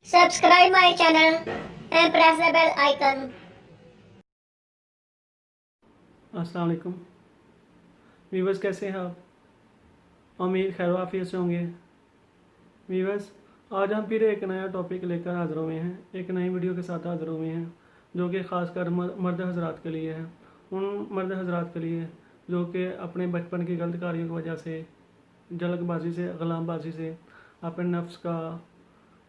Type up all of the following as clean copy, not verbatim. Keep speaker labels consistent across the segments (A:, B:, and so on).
A: Subscribe my channel and press the bell icon.
B: अस्सलाम वालेकुम viewers, कैसे हैं आप? उम्मीद खैर वाफियत से होंगे। वीवर्स, आज हम फिर एक नया टॉपिक लेकर हाज़िर हुए हैं, एक नई वीडियो के साथ हाज़िर हुए हैं जो कि ख़ासकर मर्द हज़रात के लिए है। उन मर्द हज़रात के लिए जो कि अपने बचपन की गलत कार्यों की वजह से, जल्दबाजी से, ग़ुलामबाजी से अपने नफ्स का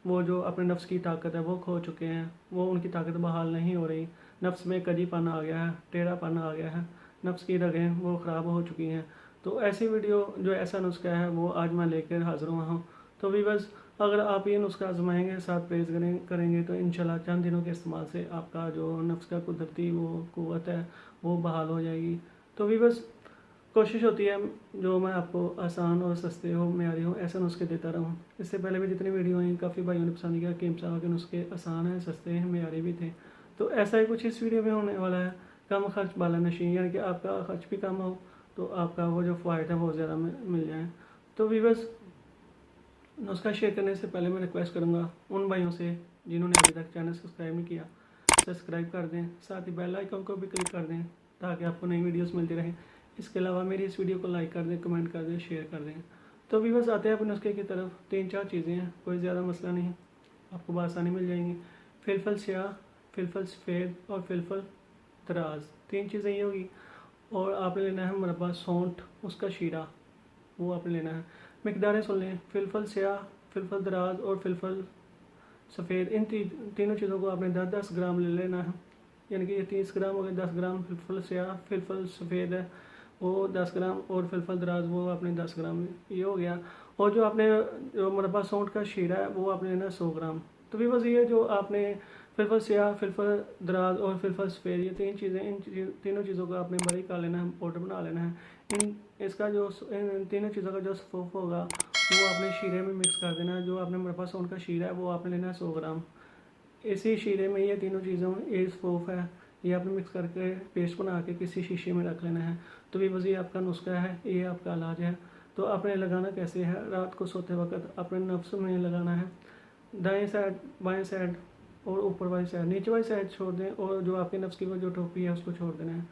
B: वो जो अपने नफ्स की ताकत है वो खो चुके हैं। वो उनकी ताकत बहाल नहीं हो रही। नफ्स में कजीपन आ गया है, टेढ़ापन आ गया है, नफ्स की रगें वो ख़राब हो चुकी हैं। तो ऐसी वीडियो जो ऐसा नुस्खा है वो आज मैं लेकर हाज़िर हुआ हूँ। तो वीवर्स, अगर आप ये नुस्खा आजमाएंगे, साथ पेश करेंगे तो इंशाल्लाह चंद दिनों के इस्तेमाल से आपका जो नफ्स का कुदरती वो क़ुव्वत है वो बहाल हो जाएगी। तो वीवर्स, कोशिश होती है जो मैं आपको आसान और सस्ते हो, मेयारी हो, ऐसे नुस्खे देता रहूँ। इससे पहले भी जितनी वीडियो आई काफ़ी भाइयों ने पसंद किया कि साहब के नुस्खे आसान हैं, सस्ते हैं, मेयारी भी थे। तो ऐसा ही कुछ इस वीडियो में होने वाला है। कम खर्च बाला नशीन, यानी कि आपका खर्च भी कम हो तो आपका वो जो फ़ायदा है वो ज़्यादा मिल जाए। तो वीवर्स, नुस्खा शेयर करने से पहले मैं रिक्वेस्ट करूँगा उन भाइयों से जिन्होंने अभी तक चैनल सब्सक्राइब नहीं किया, सब्सक्राइब कर दें, साथ ही बेल आइकन को भी क्लिक कर दें ताकि आपको नई वीडियोस मिलती रहें। इसके अलावा मेरी इस वीडियो को लाइक कर दें, कमेंट कर दें, शेयर कर दें। तो व्यूअर्स, आते हैं अपने नुस्खे की तरफ। 3-4 चीज़ें हैं, कोई ज़्यादा मसला नहीं, आपको बआसानी मिल जाएंगी। फिलफल स्याह, फिलफल सफ़ेद और फिलफल दराज, 3 चीज़ें ये होगी। और आपने लेना है मुरब्बा सौंठ, उसका शीरा, वो आपने लेना है। मिकदारें सुन लें, फिलफल स्याह, फिलफल दराज और फिलफल सफ़ेद, इन तीनों चीज़ों को आपने 10-10 ग्राम ले लेना है। यानी कि ये 30 ग्राम हो गए, 10 ग्राम फिलफल स्याह, फिलफल सफ़ेद है वो 10 ग्राम और फिलफल दराज वो आपने 10 ग्राम, ये हो गया। और जो आपने जो मुरब्बा सौंठ का शीरा है वो आपने लेना 100 ग्राम। तो भी बस ये जो आपने फिलफल स्याह, फिलफल दराज और फिलफल सफ़ेद, ये 3 चीज़ें, इन तीनों चीज़ों को आपने बारीक कर लेना है, पाउडर बना लेना है। इसका जो इन तीनों चीज़ों का जो सफ़ूफ होगा वो आपने शीरे में मिक्स कर देना है। जो आपने मुरब्बा सौंठ का शीरा है वो आपने लेना है 100 ग्राम। इसी शीरे में ये तीनों चीज़ों, ये सफ़ूफ है, ये आपने मिक्स करके पेस्ट बना के किसी शीशे में रख लेना है। तो भी बस ये आपका नुस्खा है, ये आपका इलाज है। तो आपने लगाना कैसे है, रात को सोते वक्त अपने नफ्स में लगाना है। दाएं साइड, बाएं साइड और ऊपर वाली साइड, नीचे वाली साइड छोड़ दें और जो आपके नफ्स की वो जो टोपी है उसको छोड़ देना है।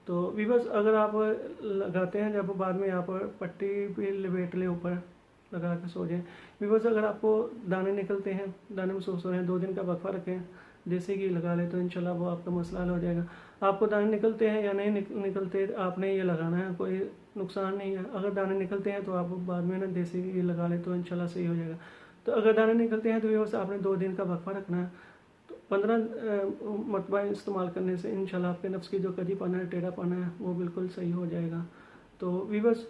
B: तो वीवर्स, अगर आप लगाते हैं जब बाद में आप पट्टी भी लपेट लें, ऊपर लगा के सो जाएं। वीवर्स, अगर आपको दाने निकलते हैं, दाने महसूस हो रहे हैं, 2 दिन का वक्फा रखें, देसी घी लगा ले तो इंशाल्लाह वो आपका मसला हल हो जाएगा। आपको दाने निकलते हैं या नहीं निकलते, आपने ये लगाना है, कोई नुकसान नहीं है। अगर दाने निकलते हैं तो आप बाद में ना देसी घी लगा ले तो इंशाल्लाह सही हो जाएगा। तो अगर दाने निकलते हैं तो वीवर्स, आपने 2 दिन का वक्फा रखना है। तो 15 मरतबा इस्तेमाल करने से इंशाल्लाह आपके नफ्स की जो कजीपन है, टेढ़ापन है, वो बिल्कुल सही हो जाएगा। तो वीवर्स,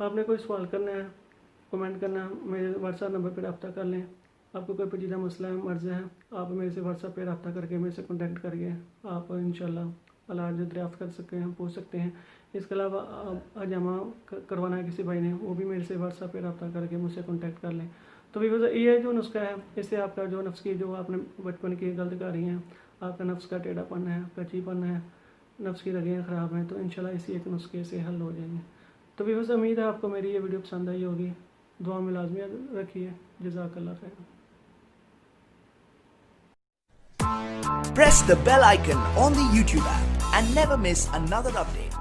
B: आपने कोई सवाल करना है, कमेंट करना, मेरे व्हाट्सएप नंबर पर रब्ता कर लें। आपको कोई पेचीदा मसला है, मर्ज़ है, आप मेरे से व्हाट्सएप पे रब्ता करके मेरे से कॉन्टैक्ट करके आप इंशाल्लाह इलाज दरियाफ़्त कर सकते हैं, पूछ सकते हैं। इसके अलावा हजामा करवाना है किसी भाई ने, वो भी मेरे से व्हाट्सएप पे रब्ता करके मुझसे कॉन्टैक्ट कर लें। तो भी ये जो नुस्खा है, इससे आपका जो नफ्स की, जो आपने बचपन की गलत करी हैं, आपका नफ्स का टेढ़ापन है, कच्चीपन है, नफ्स की रगें ख़राब हैं, तो इंशाल्लाह इसी एक नुस्खे से हल हो जाएंगे। तो भी बस उम्मीद है आपको मेरी ये वीडियो पसंद आई होगी। दुआ में लाजमी रखिए। जज़ाकल्लाह खैर।
C: Press the bell icon on the YouTube app and never miss another update.